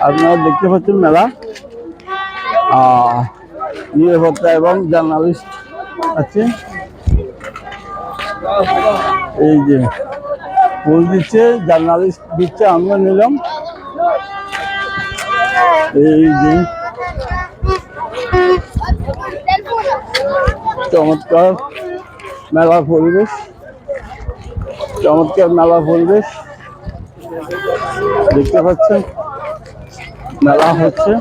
আপনারা দেখতে পাচ্ছেন মেলা নিরাপত্তা এবং জার্নালিস্ট আছে। এই যে ফুল দিচ্ছে, জার্নালিস্ট দিচ্ছে, আমিও নিলাম। এই যে চমৎকার মেলা পরিবেশ, চমৎকার মেলা পরিবেশ দেখতে পাচ্ছেন। মেলা হচ্ছে,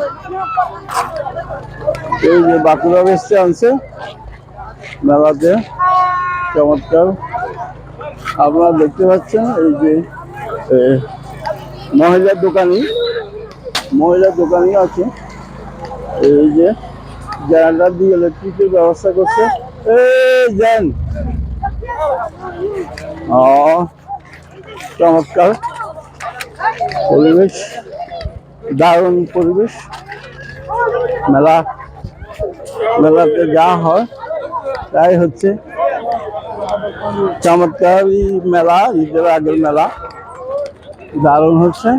এই যে বাঁকুড়া বেসছে আনছে মেলাতে, চমৎকার আপনারা দেখতে পাচ্ছেন। এই যে মহিলা দোকানি আছে। এই যে জেনারেটর দিয়ে ইলেকট্রিকের ব্যবস্থা করছে। এই যেন চমৎকার পরিবেশ, দারুণ পরিবেশ। মেলাতে যা হয় তাই হচ্ছে। চমৎকার মেলা, ঈদের আগের মেলা দারুণ হচ্ছে।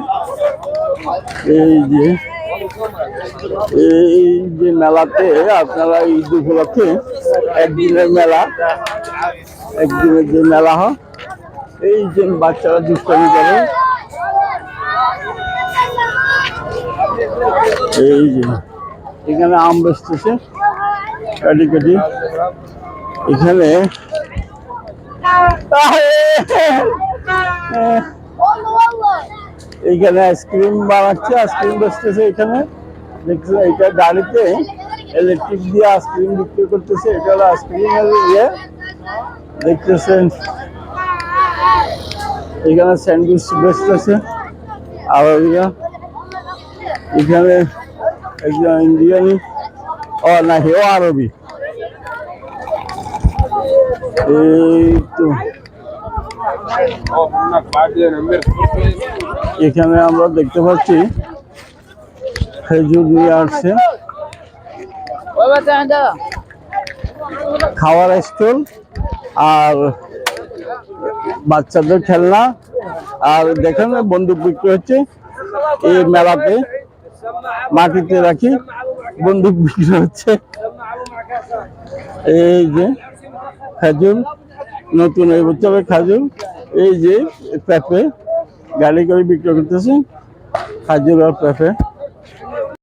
এই যে মেলাতে আপনারা ঈদ উপলক্ষে একদিনের যে মেলা হয়, এই যে বাচ্চারা দুষ্টামি করে। এই যে এখানে আম বেচতেছে কাটি কাটি। এখানে আইসক্রিম বানাচ্ছে, আইসক্রিম বেচতেছে। এখানে দেখছেন, এটা গাড়িতে ইলেকট্রিক দিয়ে আইসক্রিম বিক্রি করতেছে। এটা হলো আইসক্রিমের ইয়ে, দেখতেছেন। এখানে স্যান্ডউইচ বেচতেছে। আর এখানে একজন ইন্ডিয়ানি, না হেও আরবি। এই তো এখানে আমরা দেখতে পাচ্ছি খেজুর নিয়ে আসছে, খাওয়ার স্টল আর বাচ্চাদের খেলনা। আর দেখেন বন্দুক বিক্রি হচ্ছে এই মেলাতে, মাটিতে রাখি বন্দুক বিক্রি হচ্ছে। এই যে খেজুর, নতুন এই বছরের খেজুর। এই যে পেঁপে গাড়ি করে বিক্রি করতেছে, খেজুর আর পেঁপে।